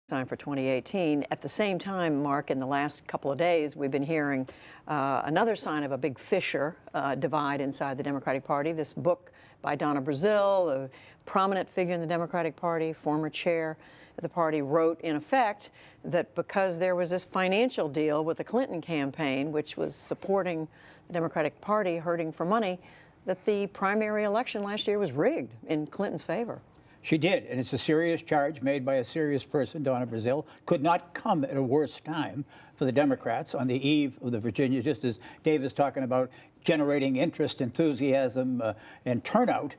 Time for 2018. At the same time, Mark, in the last couple of days, we've been hearing another sign of a big fissure divide inside the Democratic Party. This book by Donna Brazile, a prominent figure in the Democratic Party, former chair of the party, wrote in effect that because there was this financial deal with the Clinton campaign, which was supporting the Democratic Party hurting for money, that the primary election last year was rigged in Clinton's favor. She did, and it's a serious charge made by a serious person. Donna Brazile could not come at a worse time for the Democrats on the eve of the Virginia, just as Dave is talking about generating interest, enthusiasm, and turnout.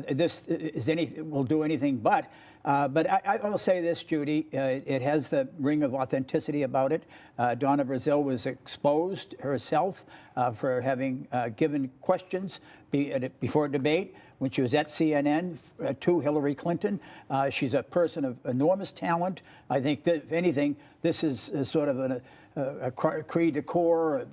This will do anything but. But I will say this, Judy, it has the ring of authenticity about it. Donna Brazile was exposed herself for having given questions before debate when she was at CNN to Hillary Clinton. She's a person of enormous talent. I think that, if anything, this is sort of a cri de coeur,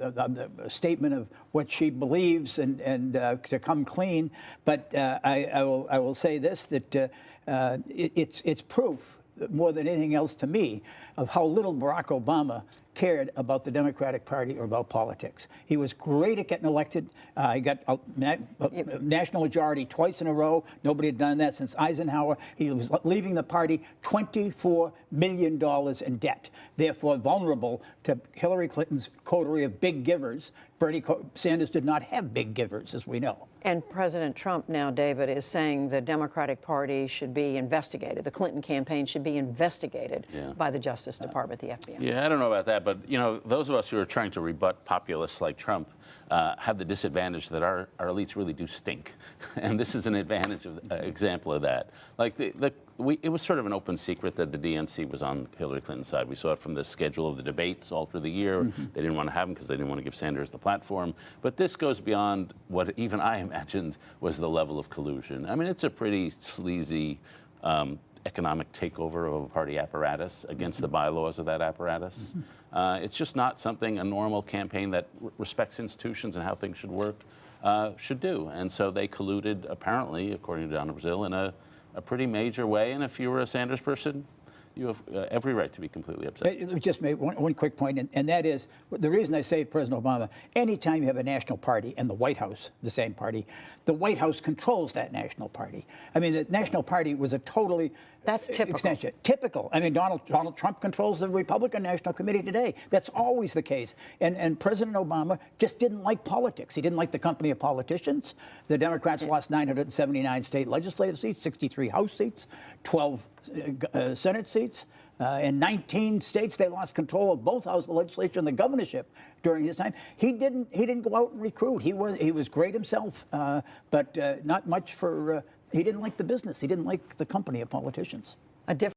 a statement of what she believes and to come clean. But I will say this, that it's proof, more than anything else to me, of how little Barack Obama cared about the Democratic Party or about politics. He was great at getting elected. He got a national majority twice in a row. Nobody had done that since Eisenhower. He was leaving the party $24 million in debt, therefore vulnerable to Hillary Clinton's coterie of big givers. Bernie Sanders did not have big givers, as we know. And President Trump now, David, is saying the Democratic Party should be investigated. The Clinton campaign should be investigated by the Justice Department, the FBI. Yeah, I don't know about that, but you know, those of us who are trying to rebut populists like Trump have the disadvantage that our elites really do stink, and this is an advantage of example of that. Like it was sort of an open secret that the DNC was on Hillary Clinton's side. We saw it from the schedule of the debates all through the year. They didn't want to have them because they didn't want to give Sanders the platform. But this goes beyond what even I imagined was the level of collusion. I mean, it's a pretty sleazy economic takeover of a party apparatus against the bylaws of that apparatus. It's just not something a normal campaign that respects institutions and how things should work should do. And so they colluded, apparently, according to Donna Brazile, in a pretty major way. And if you were a Sanders person, you have every right to be completely upset. Let me just make one quick point, and that is, the reason I say President Obama, anytime you have a national party and the White House, the same party, the White House controls that national party. I mean, the national party was a totally That's typical. extension. Typical. I mean, Donald Trump controls the Republican National Committee today. That's always the case. And President Obama just didn't like politics. He didn't like the company of politicians. The Democrats lost 979 state legislative seats, 63 House seats, 12 Senate seats. In 19 states, they lost control of both houses of the legislature and the governorship during his time. He didn't go out and recruit. He was great himself, but not much for. He didn't like the business. He didn't like the company of politicians. A different